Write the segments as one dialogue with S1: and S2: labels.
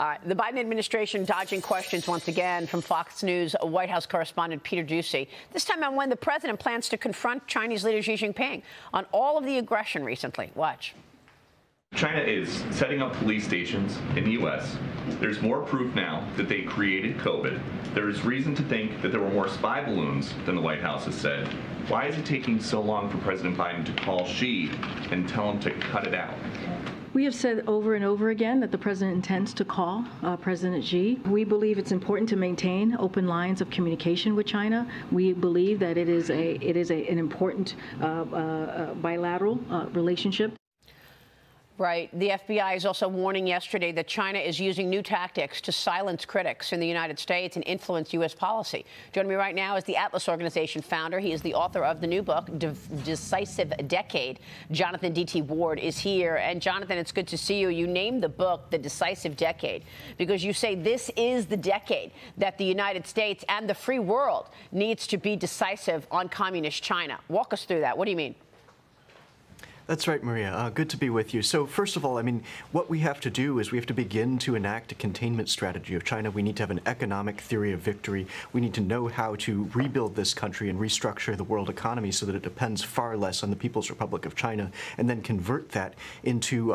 S1: The Biden administration dodging questions once again from Fox News White House correspondent Peter Doocy, this time on when the president plans to confront Chinese leader Xi Jinping on all of the aggression recently. Watch.
S2: China is setting up police stations in the U.S. There's more proof now that they created COVID. There is reason to think that there were more spy balloons than the White House has said. Why is it taking so long for President Biden to call Xi and tell him to cut it out?
S3: We have said over and over again that the president intends to call President Xi. We believe it's important to maintain open lines of communication with China. We believe that it is an important bilateral relationship.
S1: Right. The FBI is also warning yesterday that China is using new tactics to silence critics in the United States and influence U.S. policy. Joining me right now is the Atlas Organization founder. He is the author of the new book, Decisive Decade. Jonathan D.T. Ward is here. And Jonathan, it's good to see you. You named the book The Decisive Decade because you say this is the decade that the United States and the free world needs to be decisive on communist China. Walk us through that. What do you mean?
S4: That's right, Maria. Good to be with you. So first of all, I mean, what we have to do is we have to begin to enact a containment strategy of China. We need to have an economic theory of victory. We need to know how to rebuild this country and restructure the world economy so that it depends far less on the People's Republic of China, and then convert that into,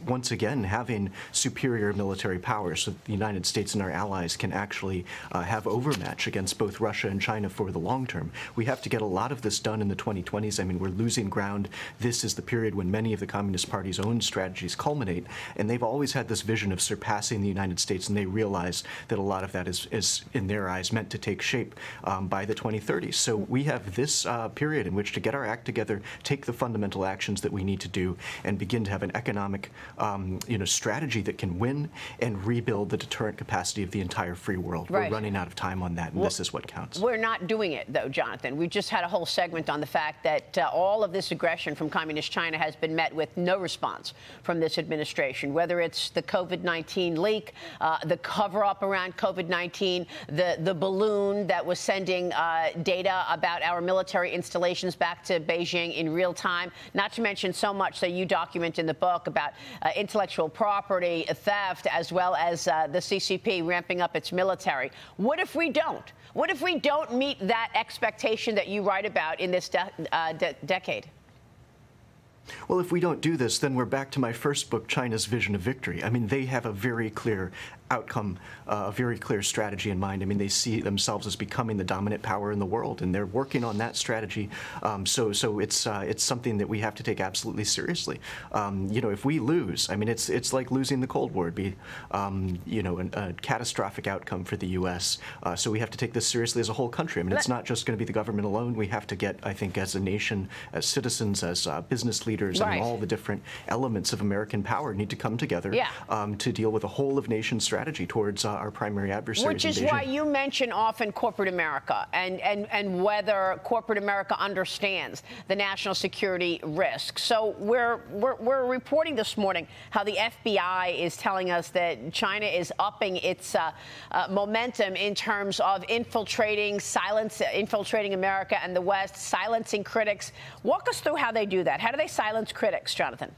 S4: once again, having superior military power so that the United States and our allies can actually have overmatch against both Russia and China for the long term. We have to get a lot of this done in the 2020s. I mean, we're losing ground. This is the period when many of the Communist Party's own strategies culminate, and they've always had this vision of surpassing the United States, and they realize that a lot of that is in their eyes, meant to take shape by the 2030s. So we have this period in which to get our act together, take the fundamental actions that we need to do, and begin to have an economic strategy that can win and rebuild the deterrent capacity of the entire free world. Right. We're running out of time on that, and this is what counts.
S1: We're not doing it, though, Jonathan. We just had a whole segment on the fact that all of this aggression from Communist China has been met with no response from this administration, whether it's the COVID-19 leak, the cover-up around COVID-19, the balloon that was sending data about our military installations back to Beijing in real time, not to mention so much that you document in the book about intellectual property theft, as well as the CCP ramping up its military. What if we don't? What if we don't meet that expectation that you write about in this decade?
S4: Well, if we don't do this, then we're back to my first book, China's Vision of Victory. I mean, they have a very clear outcome, a very clear strategy in mind. I mean, they see themselves as becoming the dominant power in the world, and they're working on that strategy. So it's something that we have to take absolutely seriously. If we lose, I mean, it's like losing the Cold War. It'd be, a catastrophic outcome for the U.S. So we have to take this seriously as a whole country. I mean, it's not just going to be the government alone. We have to get, I think, as a nation, as citizens, as business leaders, I mean, all the different elements of American power need to come together to deal with a whole of nation strategy towards our primary adversaries.
S1: Which is why you mention often corporate America and whether corporate America understands the national security risk. So we're reporting this morning how the FBI is telling us that China is upping its momentum in terms of infiltrating America and the West, silencing critics. Walk us through how they do that. How do they silence critics, Jonathan?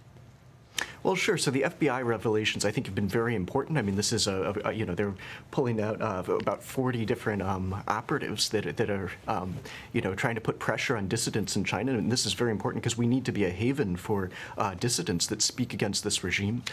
S4: Well, sure. So the FBI revelations, I think, have been very important. I mean, this is they're pulling out about 40 different operatives that are trying to put pressure on dissidents in China, and this is very important because we need to be a haven for dissidents that speak against this regime.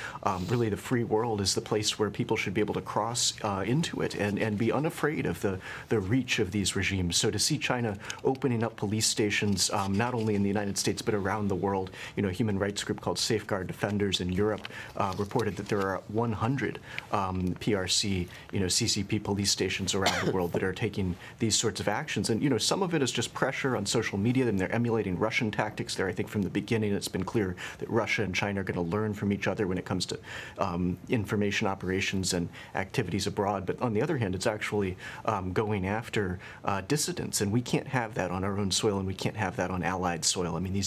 S4: Really, the free world is the place where people should be able to cross into it and be unafraid of the reach of these regimes. So to see China opening up police stations, not only in the United States but around the world, a human rights group called Safeguard Defenders in Europe reported that there are 100 PRC, CCP police stations around the world that are taking these sorts of actions. And, some of it is just pressure on social media, and they're emulating Russian tactics there. I think from the beginning it's been clear that Russia and China are going to learn from each other when it comes to information operations and activities abroad. But on the other hand, it's actually going after dissidents, and we can't have that on our own soil, and we can't have that on allied soil. I mean,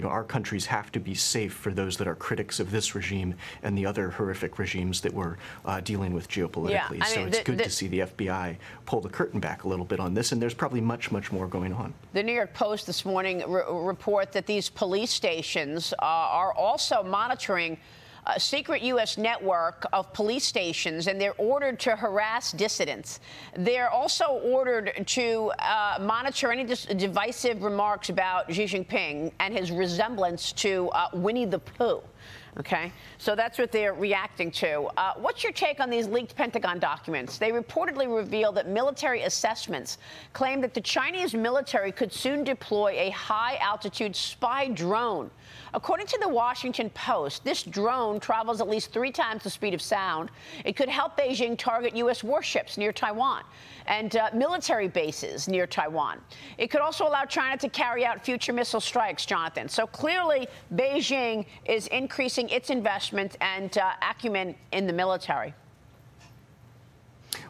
S4: our countries have to be safe for those that are critics of this regime and the other horrific regimes that we're dealing with geopolitically.
S1: Yeah,
S4: so it's good to see the FBI pull the curtain back a little bit on this, and there's probably much, much more going on.
S1: The New York Post this morning report that these police stations are also monitoring a secret U.S. network of police stations, and they're ordered to harass dissidents. They're also ordered to monitor any divisive remarks about Xi Jinping and his resemblance to Winnie the Pooh. Okay, so that's what they're reacting to. What's your take on these leaked Pentagon documents? They reportedly reveal that military assessments claim that the Chinese military could soon deploy a high-altitude spy drone. According to the Washington Post, this drone travels at least 3 times the speed of sound. It could help Beijing target U.S. warships near Taiwan and military bases near Taiwan. It could also allow China to carry out future missile strikes, Jonathan. So clearly, Beijing is increasing its investment and acumen in the military.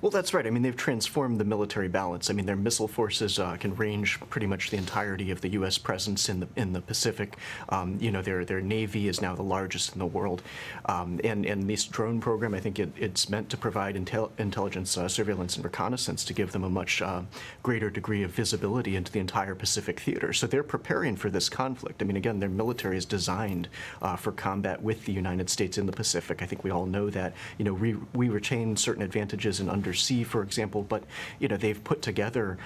S4: Well, that's right. I mean, they've transformed the military balance. I mean, their missile forces can range pretty much the entirety of the U.S. presence in the Pacific. You know, their Navy is now the largest in the world. And this drone program, I think it's meant to provide intelligence, surveillance, and reconnaissance to give them a much greater degree of visibility into the entire Pacific theater. So they're preparing for this conflict. I mean, again, their military is designed for combat with the United States in the Pacific. I think we all know that. You know, we retain certain advantages in undersea, for example, but you know they've put together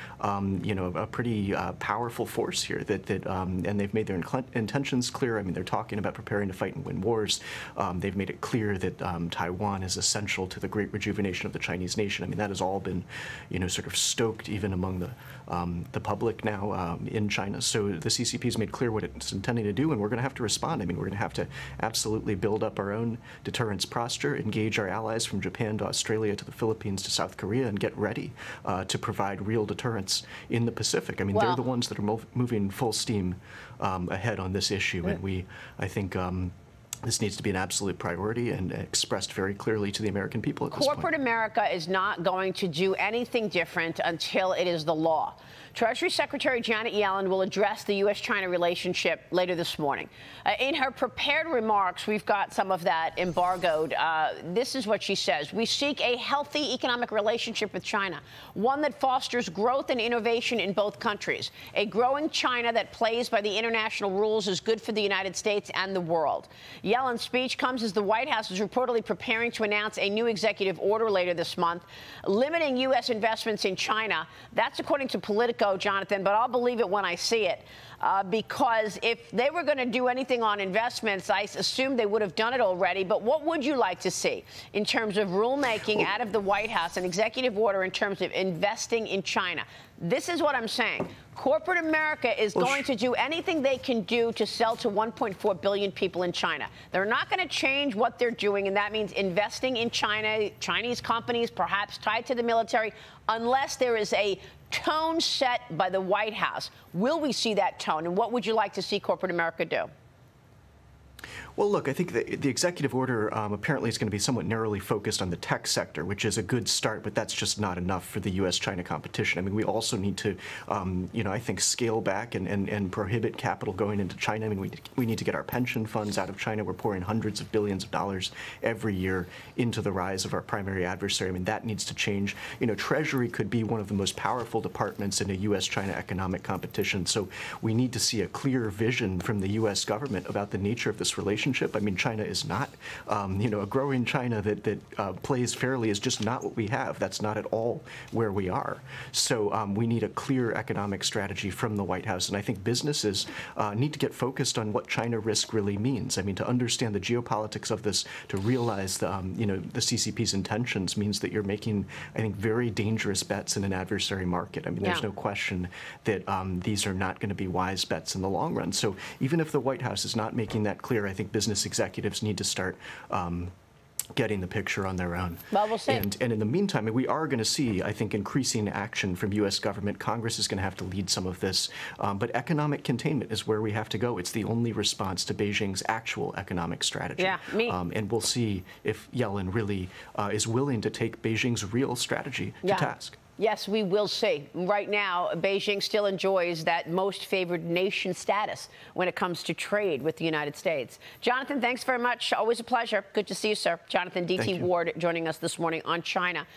S4: you know a pretty powerful force here and they've made their intentions clear. I mean, they're talking about preparing to fight and win wars. They've made it clear that Taiwan is essential to the great rejuvenation of the Chinese nation. I mean, that has all been sort of stoked even among the public now in China. So the CCP has made clear what it's intending to do, and we're going to have to respond. I mean, we're going to have to absolutely build up our own deterrence posture, engage our allies from Japan to Australia to the Philippines to South Korea, and get ready to provide real deterrence in the Pacific. I mean, they're the ones that are moving full steam ahead on this issue, and I think this needs to be an absolute priority and expressed very clearly to the American people at this point.
S1: Corporate America is not going to do anything different until it is the law. Treasury Secretary Janet Yellen will address the U.S.-China relationship later this morning. In her prepared remarks, we've got some of that embargoed. This is what she says. We seek a healthy economic relationship with China, one that fosters growth and innovation in both countries. A growing China that plays by the international rules is good for the United States and the world. Yellen's speech comes as the White House is reportedly preparing to announce a new executive order later this month, limiting U.S. investments in China. That's according to Politico, Jonathan, but I'll believe it when I see it. Because if they were going to do anything on investments, I assume they would have done it already. But what would you like to see in terms of rulemaking out of the White House, an executive order in terms of investing in China? This is what I'm saying. Corporate America is going to do anything they can do to sell to 1.4 billion people in China. They're not going to change what they're doing, and that means investing in China, Chinese companies, perhaps tied to the military, unless there is a tone set by the White House. Will we see that tone, and what would you like to see corporate America do?
S4: Well, look, I think the executive order apparently is going to be somewhat narrowly focused on the tech sector, which is a good start, but that's just not enough for the U.S.-China competition. I mean, we also need to, I think, scale back and prohibit capital going into China. I mean, we need to get our pension funds out of China. We're pouring hundreds of billions of dollars every year into the rise of our primary adversary. I mean, that needs to change. You know, Treasury could be one of the most powerful departments in a U.S.-China economic competition. So we need to see a clear vision from the U.S. government about the nature of this relationship. I mean, China is not, a growing China that plays fairly is just not what we have. That's not at all where we are. So we need a clear economic strategy from the White House. And I think businesses need to get focused on what China risk really means. I mean, to understand the geopolitics of this, to realize the CCP's intentions means that you're making, I think, very dangerous bets in an adversary market. I mean, there's no question that these are not going to be wise bets in the long run. So even if the White House is not making that clear, I think business executives need to start getting the picture on their own.
S1: Well, we'll see.
S4: And in the meantime, we are going to see, I think, increasing action from U.S. government. Congress is going to have to lead some of this. But economic containment is where we have to go. It's the only response to Beijing's actual economic strategy.
S1: Yeah,
S4: and we'll see if Yellen really is willing to take Beijing's real strategy to task.
S1: Yes, we will see. Right now, Beijing still enjoys that most favored nation status when it comes to trade with the United States. Jonathan, thanks very much. Always a pleasure. Good to see you, sir. Jonathan D.T. Ward joining us this morning on China.